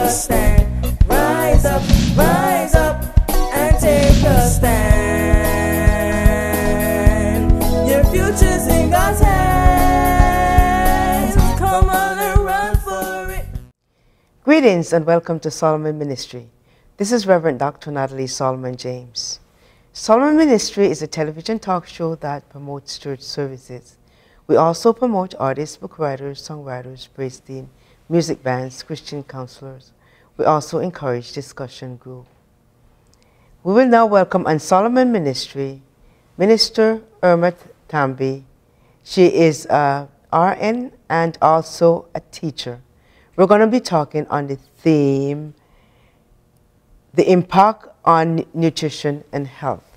a stand. Rise up and take a stand. Your future's in God's hands. Come on and run for it. Greetings and welcome to Solomon Ministry. This is Reverend Dr. Natalie Solomon James. Solomon Ministry is a television talk show that promotes church services. We also promote artists, book writers, songwriters, praise team, music bands, Christian counselors. We also encourage discussion group. We will now welcome on Solomon Ministry, Minister Irma Tambi. She is a RN and also a teacher. We're going to be talking on the theme, the impact on nutrition and health.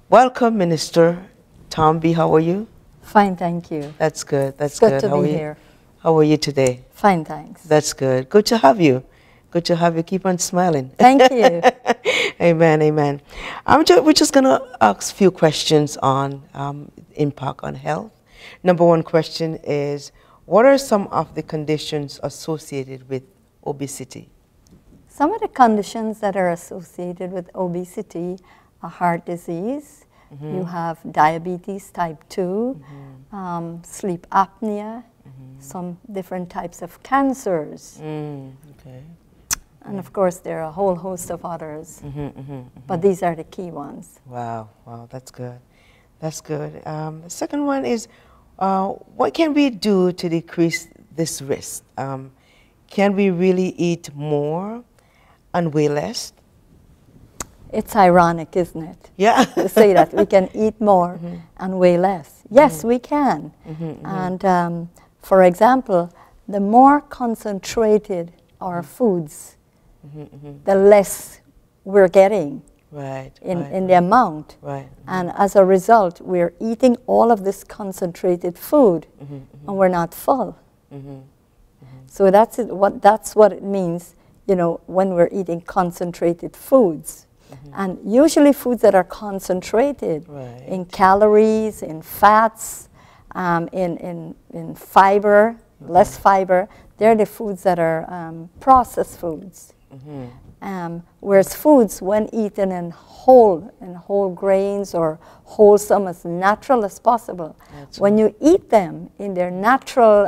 Welcome, Minister Tambi. How are you? Fine, thank you. That's good. That's good. Good to be here. How are you today? Fine, thanks. That's good. Good to have you. Good to have you. Keep on smiling. Thank you. Amen, amen. We're just going to ask a few questions on impact on health. Number one question is, what are some of the conditions associated with obesity? Some of the conditions that are associated with obesity are heart disease. You have diabetes type 2, sleep apnea, some different types of cancers. Okay. And of course, there are a whole host of others. But these are the key ones. Wow, wow, that's good. That's good. The second one is, what can we do to decrease this risk? Can we really eat more and weigh less? It's ironic, isn't it? Yeah. To say that we can eat more and weigh less. Yes, we can. And for example, the more concentrated our foods, the less we're getting in the amount. And as a result, we're eating all of this concentrated food and we're not full. So that's what it means, you know, when we're eating concentrated foods. And usually foods that are concentrated in calories, in fats, in fiber, less fiber, they're the foods that are processed foods. Whereas foods, when eaten in whole grains or wholesome, as natural as possible, when you eat them in their natural,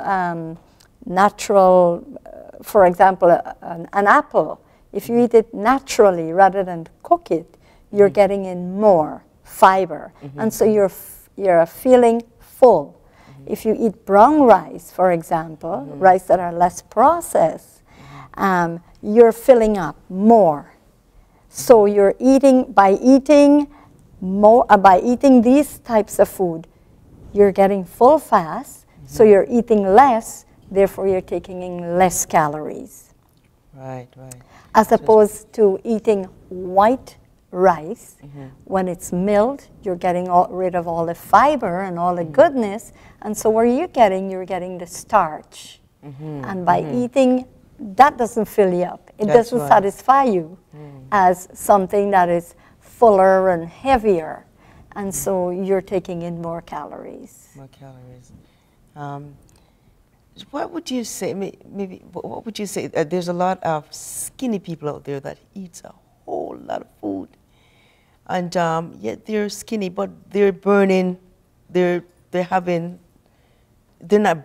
for example, an apple, if you eat it naturally rather than cook it, you're getting in more fiber. And so you're feeling full. If you eat brown rice, for example, rice that are less processed, you're filling up more. So you're eating, by eating these types of food, you're getting full fast, so you're eating less, therefore you're taking in less calories. Right. As opposed to eating white rice, when it's milled, you're getting rid of all the fiber and all the goodness, and so what are you getting? You're getting the starch. And by eating, that doesn't fill you up. It doesn't satisfy you as something that is fuller and heavier, and so you're taking in more calories. More calories. What would you say, maybe, what would you say? There's a lot of skinny people out there that eats a whole lot of food. And yet they're skinny, but they're burning, they're not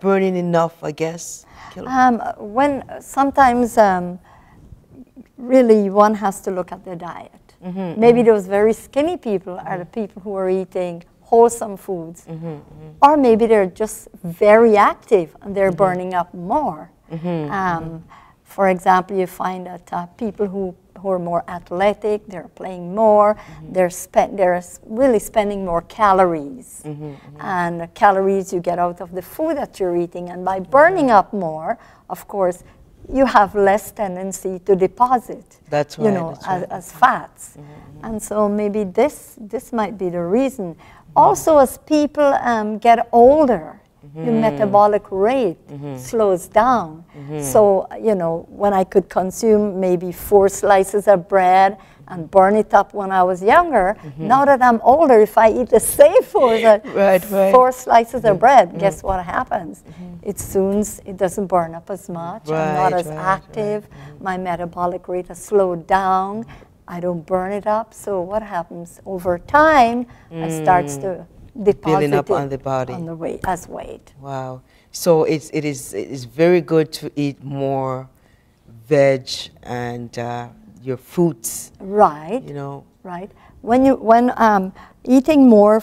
burning enough, I guess. When sometimes, really one has to look at their diet. Maybe those very skinny people are the people who are eating wholesome foods, or maybe they're just very active and they're burning up more. For example, you find that people who are more athletic, they're playing more, they're really spending more calories. And calories you get out of the food that you're eating, and by burning up more, of course, you have less tendency to deposit, you know, as fats. And so maybe this might be the reason. Also, as people get older, your metabolic rate slows down. So, you know, when I could consume maybe 4 slices of bread and burn it up when I was younger. Now that I'm older, if I eat the same food, Right. 4 slices of bread, guess what happens? It doesn't burn up as much. I'm not as active. My metabolic rate has slowed down. I don't burn it up. So what happens over time? It starts to deposit building up it on the body on the weight as weight. Wow. So it is very good to eat more veg and your fruits. Right. You know. Right. When eating more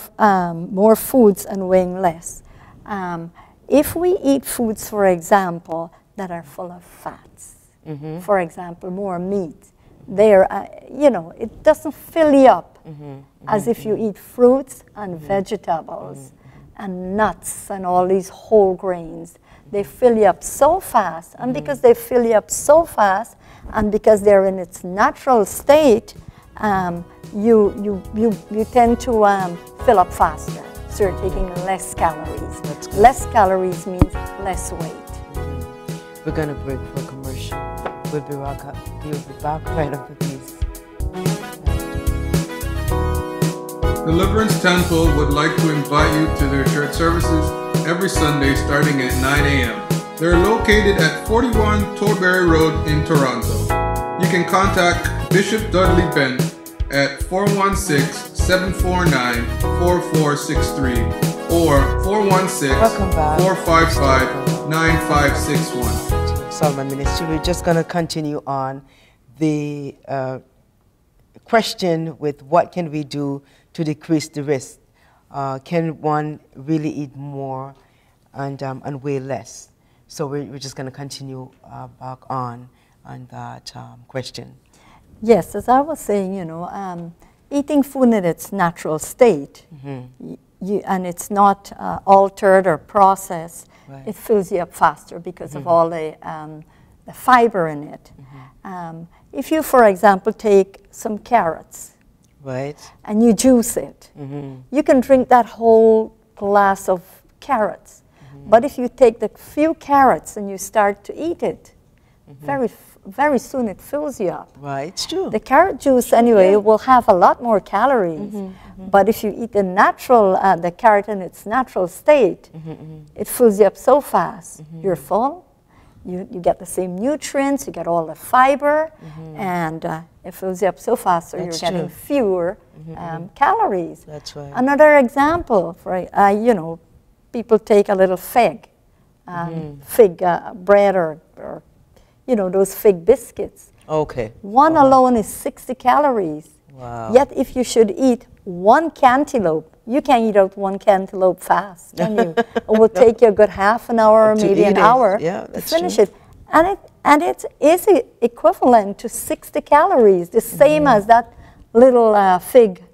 foods and weighing less, if we eat foods, for example, that are full of fats, for example, more meat, it doesn't fill you up as if you eat fruits and vegetables and nuts and all these whole grains. They fill you up so fast, and because they fill you up so fast, and because they're in its natural state, you tend to fill up faster. So you're taking less calories. Less calories means less weight. We're going to break for a commercial. We'll be back right after this. Deliverance Temple would like to invite you to their church services every Sunday starting at 9 a.m. They're located at 41 Tollbury Road in Toronto. You can contact Bishop Dudley Bent at 416-749-4463 or 416-455-9561. Solomon Ministry. We're just going to continue on the question with what can we do to decrease the risk. Can one really eat more and weigh less? So we're just going to continue back on that question. Yes, as I was saying, eating food in its natural state, and it's not altered or processed, it fills you up faster because of all the fiber in it. If you, for example, take some carrots, and you juice it, you can drink that whole glass of carrots. But if you take the few carrots and you start to eat it, very soon it fills you up. Right, it's true. The carrot juice, anyway, will have a lot more calories. But if you eat the carrot in its natural state, it fills you up so fast. You're full. You get the same nutrients, you get all the fiber, and it fills you up so fast, so you're getting fewer calories. That's right. Another example, for people take a little fig bread or those fig biscuits. Okay. One alone is 60 calories. Wow. Yet if you should eat one cantaloupe, you can't eat out one cantaloupe fast, can you? It will take you a good half an hour or maybe an hour to finish it. And it is equivalent to 60 calories, the same as that little fig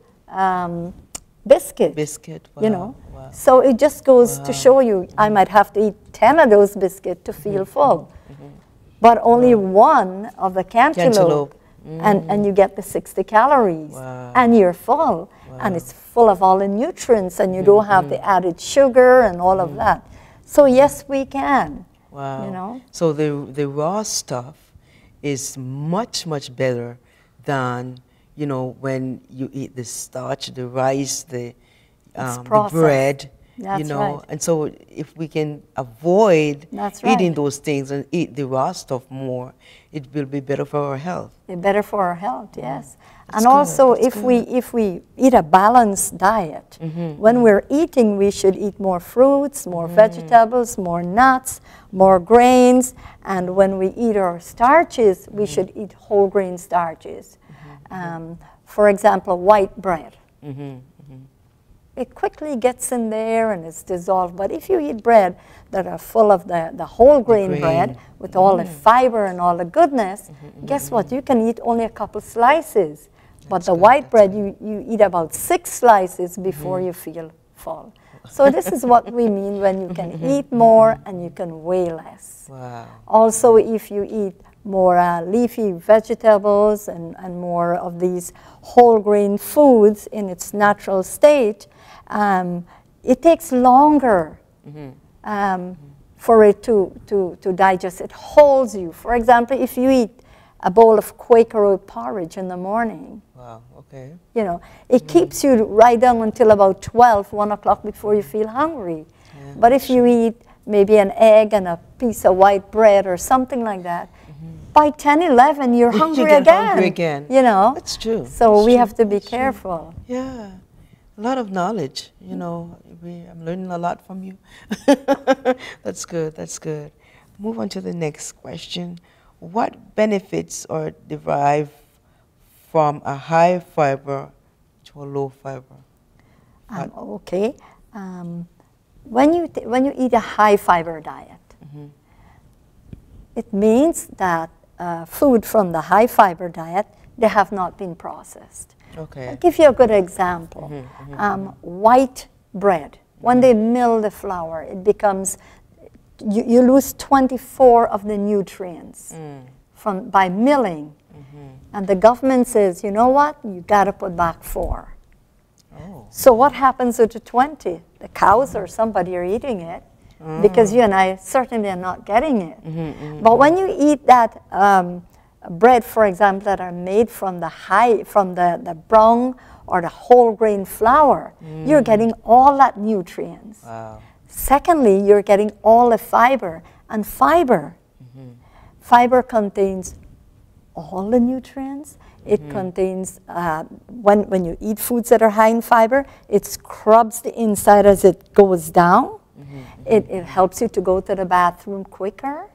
biscuit. Wow. Wow. So it just goes to show you, I might have to eat 10 of those biscuits to feel full. But only one of the cantaloupe. And you get the 60 calories, and you're full, and it's full of all the nutrients, and you don't have the added sugar and all of that. So yes, we can. Wow. So the raw stuff is much better than when you eat the starch, the rice, the bread. That's right. And so if we can avoid eating those things and eat the raw stuff more, it will be better for our health. Better for our health, yes. And also, if we eat a balanced diet, when we're eating, we should eat more fruits, more vegetables, more nuts, more grains. And when we eat our starches, we should eat whole grain starches. For example, white bread. It quickly gets in there and it's dissolved. But if you eat bread that are full of the whole grain bread with all the fiber and all the goodness, guess what? You can eat only a couple slices. But the white bread, you eat about 6 slices before you feel full. So this is what we mean when you can eat more and you can weigh less. Wow. Also, if you eat more leafy vegetables and more of these whole grain foods in its natural state, it takes longer for it to digest. It holds you. For example, if you eat a bowl of Quaker oat porridge in the morning. Wow, okay. You know, it keeps you right down until about 12, 1 o'clock before you feel hungry. Yeah, but if you eat maybe an egg and a piece of white bread or something like that, by 10, 11, you're hungry you get again. hungry again. You know? That's true. So That's we true. have to be That's true. careful. Yeah, a lot of knowledge, you know. I'm learning a lot from you. That's good, that's good. Move on to the next question. What benefits are derived from a high fiber to a low fiber? Okay. When you eat a high fiber diet, it means that food from the high fiber diet, they have not been processed. Okay. I'll give you a good example. White bread, when they mill the flour, it becomes, you lose 24 of the nutrients by milling. And the government says, you know what, you got to put back 4. Oh. So what happens with the 20? The cows or somebody are eating it, because you and I certainly are not getting it. But when you eat that bread, for example, that are made from the brown or the whole grain flour, you're getting all that nutrients. Wow. Secondly, you're getting all the fiber. And fiber contains all the nutrients. It contains, when you eat foods that are high in fiber, it scrubs the inside as it goes down. It helps you to go to the bathroom quicker.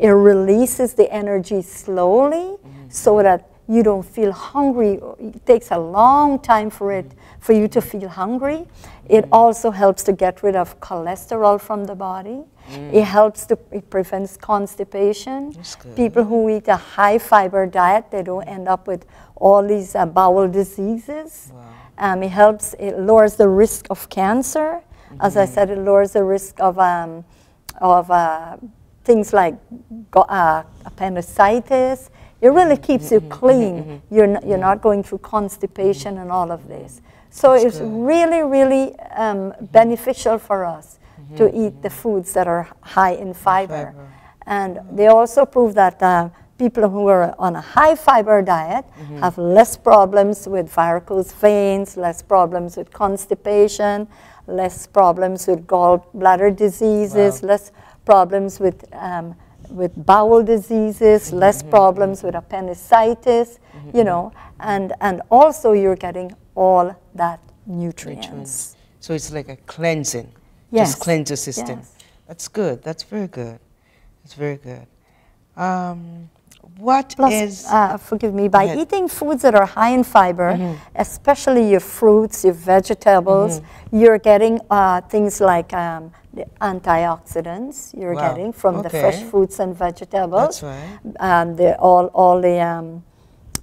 It releases the energy slowly so that you don't feel hungry. It takes a long time for you to feel hungry. It also helps to get rid of cholesterol from the body. It prevents constipation. People who eat a high fiber diet, they don't end up with all these bowel diseases. It lowers the risk of cancer. As I said, it lowers the risk of things like appendicitis. It really keeps you clean. You're not going through constipation and all of this. So it's really, really beneficial for us to eat the foods that are high in fiber. And they also prove that people who are on a high fiber diet have less problems with varicose veins, less problems with constipation, less problems with gallbladder diseases, less problems with bowel diseases, less problems with appendicitis, you know, and also you're getting all that nutrients. So it's like a cleansing. Yes. Just cleanse your system. Yes. That's good. That's very good. That's very good. Forgive me, by eating foods that are high in fiber, especially your fruits, your vegetables, you're getting things like the antioxidants you're getting from the fresh fruits and vegetables. That's right.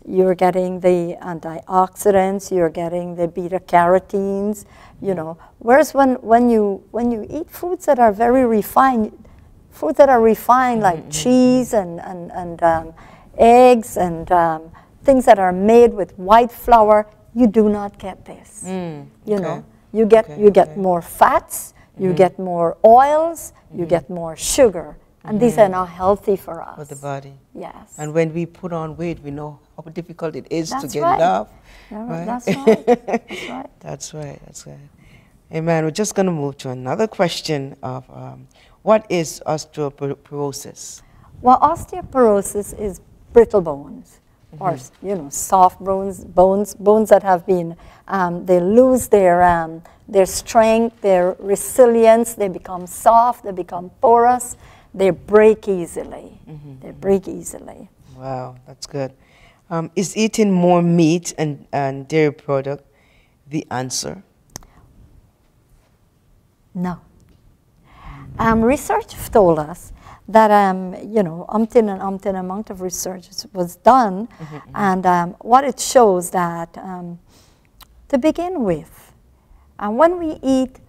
You're getting the antioxidants, you're getting the beta carotenes, you know. Whereas when you eat foods that are very refined, like cheese and eggs and things that are made with white flour, you do not get this. You know, you get more fats, you get more oils, you get more sugar, and these are not healthy for us. For the body. Yes. And when we put on weight, we know how difficult it is to get right. it off. Right? That's right. That's right. That's right. That's right. Amen. We're just going to move to another question of what is osteoporosis? Well, osteoporosis is brittle bones, or soft bones that have been, they lose their strength, their resilience, they become soft, they become porous, they break easily. They break easily. Wow, that's good. Is eating more meat and dairy product the answer? No. Research told us that, umpteen amount of research was done, and what it shows that, to begin with, when we eat